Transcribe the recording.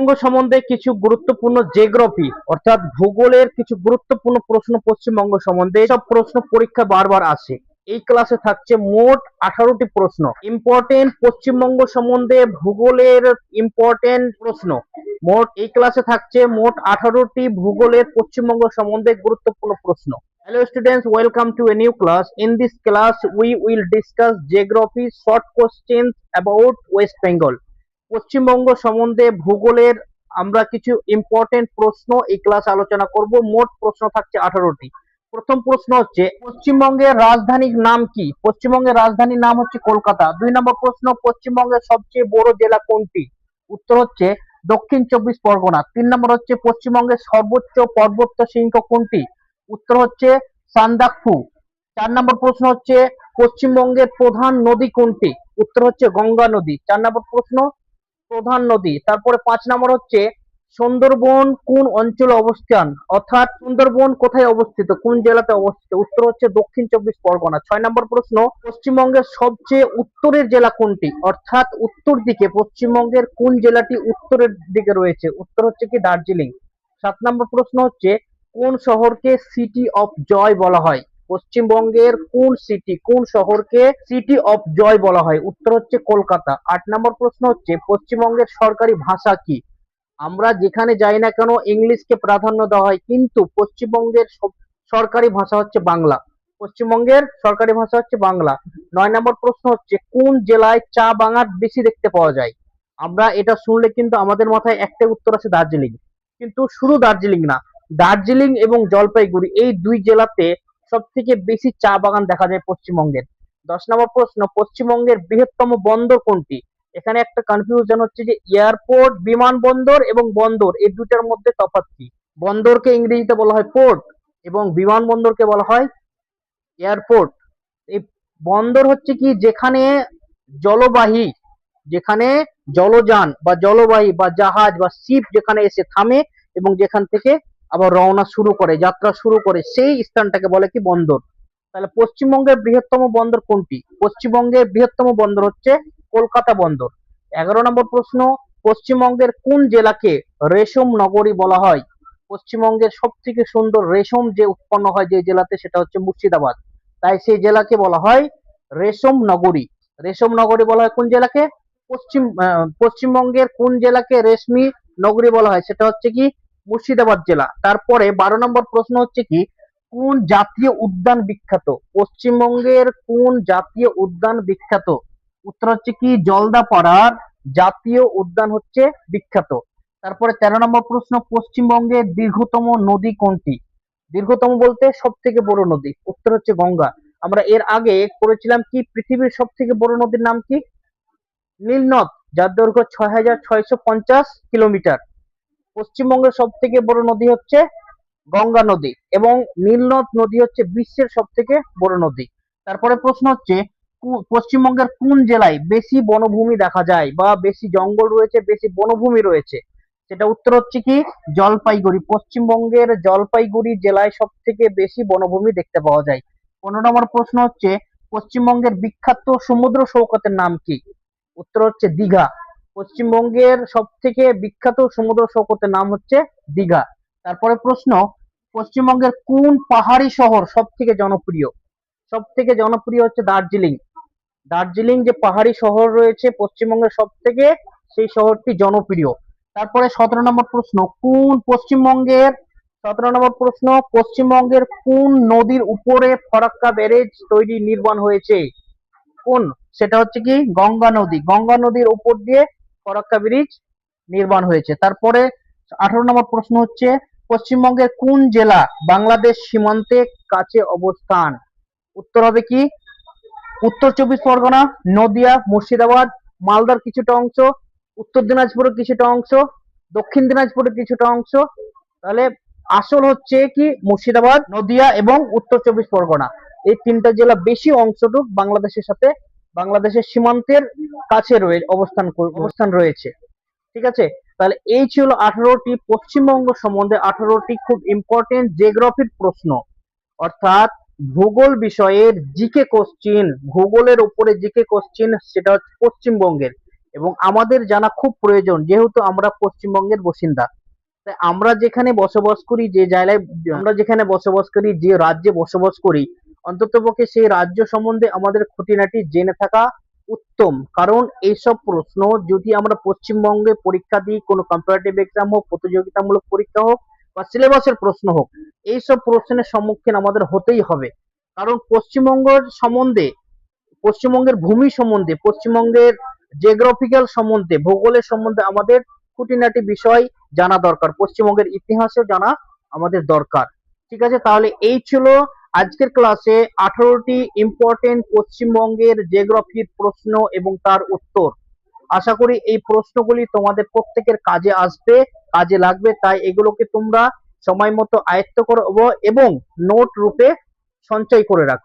পশ্চিমবঙ্গ সম্বন্ধে কিছু গুরুত্বপূর্ণ জিওগ্রাফি অর্থাৎ ভূগোলের কিছু গুরুত্বপূর্ণ প্রশ্ন পশ্চিমবঙ্গ সম্বন্ধে, সব প্রশ্ন পরীক্ষা বারবার আসে। এই ক্লাসে থাকছে মোট 18টি প্রশ্ন, ইম্পর্টেন্ট পশ্চিমবঙ্গ সম্বন্ধে ভূগোলের ইম্পর্টেন্ট প্রশ্ন। মোট এই ক্লাসে থাকছে মোট 18টি ভূগোলের পশ্চিমবঙ্গ সম্বন্ধে গুরুত্বপূর্ণ প্রশ্ন। Hello students, welcome to a new class. In this class, we will discuss geography short questions about West Bengal. Paschimbanga সম্বন্ধে ভূগোলের আমরা কিছু ইম্পর্টেন্ট প্রশ্ন এই ক্লাস আলোচনা করব। মোট প্রশ্ন থাকছে 18টি। প্রথম প্রশ্ন হচ্ছে, পশ্চিমবঙ্গের রাজধানীর নাম কি? পশ্চিমবঙ্গের রাজধানীর নাম হচ্ছে কলকাতা। 2 নম্বর প্রশ্ন, পশ্চিমবঙ্গের সবচেয়ে বড় জেলা কোনটি? উত্তর হচ্ছে দক্ষিণ 24 পরগনা। 3 নম্বর হচ্ছে, পশ্চিমবঙ্গের সর্বোচ্চ পর্বত শৃঙ্গ কোনটি? উত্তর হচ্ছে সান্দাকফু। 4 নম্বর প্রশ্ন হচ্ছে, পশ্চিমবঙ্গের প্রধান নদী কোনটি? উত্তর হচ্ছে গঙ্গা নদী। 4 নম্বর প্রশ্ন, প্রধান নদী। তারপরে 5 নম্বর হচ্ছে, সুন্দরবন কোন অঞ্চলে অবস্থান, অর্থাৎ সুন্দরবন কোথায় অবস্থিত, কোন জেলাতে অবস্থিত? উত্তর হচ্ছে দক্ষিণ 24 পরগনা। 6 নম্বর প্রশ্ন, পশ্চিমবঙ্গের সবচেয়ে উত্তরের জেলা কোনটি, অর্থাৎ উত্তর দিকে পশ্চিমবঙ্গের কোন জেলাটি উত্তরের দিকে রয়েছে? উত্তর হচ্ছে কি দার্জিলিং। 7 নম্বর প্রশ্ন হচ্ছে, কোন শহরকে সিটি অফ জয় বলা হয়? পশ্চিমবঙ্গের কোন শহরকে সিটি অফ জয় বলা হয়? উত্তর হচ্ছে কলকাতা। 8 নম্বর প্রশ্ন হচ্ছে, পশ্চিমবঙ্গের সরকারি ভাষা কি? আমরা যেখানে যাই না কেন ইংলিশকে প্রাধান্য দেওয়া হয়, কিন্তু পশ্চিমবঙ্গের সরকারি ভাষা হচ্ছে বাংলা। পশ্চিমবঙ্গের সরকারি ভাষা হচ্ছে বাংলা। 9 নম্বর প্রশ্ন হচ্ছে, কোন জেলায় চা বাগান বেশি দেখতে পাওয়া যায়? আমরা এটা শুনলে কিন্তু আমাদের মাথায় একটাই উত্তর আছে, দার্জিলিং। কিন্তু শুধু দার্জিলিং না, দার্জিলিং এবং জলপাইগুড়ি এই দুই জেলাতে সব থেকে বেশি চা বাগান দেখা যায় পশ্চিমবঙ্গের। 10 নম্বর প্রশ্ন, পশ্চিমবঙ্গের বৃহত্তম বন্দর কোনটি? এখানে একটা কনফিউশন হচ্ছে যে এয়ারপোর্ট, বিমানবন্দর এবং বন্দর এই দুটার মধ্যে তফাৎ কি? বন্দরকে ইংরেজিতে বলা হয় পোর্ট এবং বিমানবন্দরকে বলা হয় এয়ারপোর্ট। এই বন্দর হচ্ছে কি, যেখানে জলবাহী, যেখানে জলযান বা জলবাহী বা জাহাজ বা শিপ যেখানে এসে থামে এবং যেখান থেকে আবার রওনা শুরু করে, যাত্রা শুরু করে, সেই স্থানটাকে বলে কি বন্দর। তাহলে পশ্চিমবঙ্গের বৃহত্তম বন্দর কোনটি? পশ্চিমবঙ্গের বৃহত্তম বন্দর হচ্ছে কলকাতা বন্দর। 11 নম্বর প্রশ্ন, পশ্চিমবঙ্গের কোন জেলাকে রেশম নগরী বলা হয়? পশ্চিমবঙ্গের সব থেকে সুন্দর রেশম যে উৎপন্ন হয় যে জেলাতে, সেটা হচ্ছে মুর্শিদাবাদ। তাই সেই জেলাকে বলা হয় রেশম নগরী। রেশম নগরী বলা হয় কোন জেলাকে? পশ্চিমবঙ্গের কোন জেলাকে রেশমি নগরী বলা হয়? সেটা হচ্ছে কি মুর্শিদাবাদ জেলা। তারপরে 12 নম্বর প্রশ্ন হচ্ছে কি, কোন জাতীয় উদ্যান বিখ্যাত? পশ্চিমবঙ্গের কোন জাতীয় উদ্যান বিখ্যাত? উত্তর হচ্ছে কি জলদাপাড়ার জাতীয় উদ্যান হচ্ছে বিখ্যাত। তারপরে 13 নম্বর প্রশ্ন, পশ্চিমবঙ্গের দীর্ঘতম নদী কোনটি? দীর্ঘতম বলতে সব থেকে বড় নদী। উত্তর হচ্ছে গঙ্গা। আমরা এর আগে পড়েছিলাম কি পৃথিবীর সব থেকে বড় নদীর নাম কি? নীলনদ, যার দৈর্ঘ্য 6650 কিলোমিটার। পশ্চিমবঙ্গের সব থেকে বড় নদী হচ্ছে গঙ্গা নদী এবং নীলনদ নদী হচ্ছে বিশ্বের সব থেকে বড় নদী। তারপরে প্রশ্ন হচ্ছে, পশ্চিমবঙ্গের কোন জেলায় বেশি বনভূমি দেখা যায় বা বেশি জঙ্গল রয়েছে, বেশি বনভূমি রয়েছে? সেটা উত্তর হচ্ছে কি জলপাইগুড়ি। পশ্চিমবঙ্গের জলপাইগুড়ি জেলায় সব থেকে বেশি বনভূমি দেখতে পাওয়া যায়। 15 নম্বর প্রশ্ন হচ্ছে, পশ্চিমবঙ্গের বিখ্যাত সমুদ্র সৈকতের নাম কি? উত্তর হচ্ছে দীঘা। পশ্চিমবঙ্গের সব থেকে বিখ্যাত সমুদ্র সৈকতের নাম হচ্ছে দীঘা। তারপরে প্রশ্ন, পশ্চিমবঙ্গের কোন পাহাড়ি শহর সব থেকে জনপ্রিয়? সব থেকে জনপ্রিয় হচ্ছে দার্জিলিং। দার্জিলিং যে পাহাড়ি শহর রয়েছে পশ্চিমবঙ্গের সব থেকে, সেই শহরটি জনপ্রিয়। তারপরে 17 নম্বর প্রশ্ন, পশ্চিমবঙ্গের কোন নদীর উপরে ফরাক্কা ব্যারেজ তৈরি নির্মাণ হয়েছে? কোন? সেটা হচ্ছে কি গঙ্গা নদী। গঙ্গা নদীর উপর দিয়ে ফরাক্কা ব্রিজ নির্মাণ হয়েছে। তারপরে 18 নম্বর প্রশ্ন হচ্ছে, পশ্চিমবঙ্গের কোন জেলা বাংলাদেশ সীমান্তের কাছে অবস্থান? উত্তর হবে কি উত্তর 24 পরগনা, নদিয়া, মুর্শিদাবাদ, মালদার কিছুটা অংশ, উত্তর দিনাজপুরের কিছুটা অংশ, দক্ষিণ দিনাজপুরের কিছুটা অংশ। তাহলে আসল হচ্ছে কি মুর্শিদাবাদ, নদিয়া এবং উত্তর 24 পরগনা। এই তিনটা জেলা বেশি অংশটুক বাংলাদেশের সাথে, বাংলাদেশের সীমান্তের কাছে অবস্থান রয়েছে। ঠিক আছে, তাহলে এই ছিল 18টি পশ্চিমবঙ্গ সম্বন্ধে 18টি খুব ইম্পর্টেন্ট জিওগ্রাফির প্রশ্ন, অর্থাৎ ভূগোল বিষয়ের জিকে কোশ্চিন, ভূগোলের উপরে জিকে কোশ্চিন, সেটা হচ্ছে পশ্চিমবঙ্গের। এবং আমাদের জানা খুব প্রয়োজন, যেহেতু আমরা পশ্চিমবঙ্গের বাসিন্দা। তাই আমরা যেখানে বসবাস করি, যে জায়গায় আমরা যেখানে বসবাস করি, যে রাজ্যে বসবাস করি, অন্ততপক্ষে সেই রাজ্য সম্বন্ধে আমাদের খুঁটিনাটি জেনে থাকা উত্তম। কারণ এইসব প্রশ্ন যদি আমরা পশ্চিমবঙ্গে পরীক্ষা দিই, কোনো কম্পারেটিভ এক্সাম হোক, প্রতিযোগিতামূলক পরীক্ষা হোক বা সিলেবাসের প্রশ্ন হোক, এইসব প্রশ্নের সম্মুখীন আমাদের হতেই হবে। কারণ পশ্চিমবঙ্গের সম্বন্ধে, পশ্চিমবঙ্গের ভূমি সম্বন্ধে, পশ্চিমবঙ্গের জিওগ্রাফিক্যাল সম্বন্ধে, ভূগোলের সম্বন্ধে আমাদের খুঁটিনাটি বিষয় জানা দরকার। পশ্চিমবঙ্গের ইতিহাসও জানা আমাদের দরকার। ঠিক আছে, তাহলে এই ছিল আজকের ক্লাসে 18টি ইম্পর্টেন্ট পশ্চিমবঙ্গের জিওগ্রাফির প্রশ্ন এবং তার উত্তর। আশা করি এই প্রশ্নগুলি তোমাদের প্রত্যেকের কাজে আসবে, কাজে লাগবে। তাই এগুলোকে তোমরা সময় মতো আয়ত্ত করো এবং নোট রূপে সঞ্চয় করে রাখো।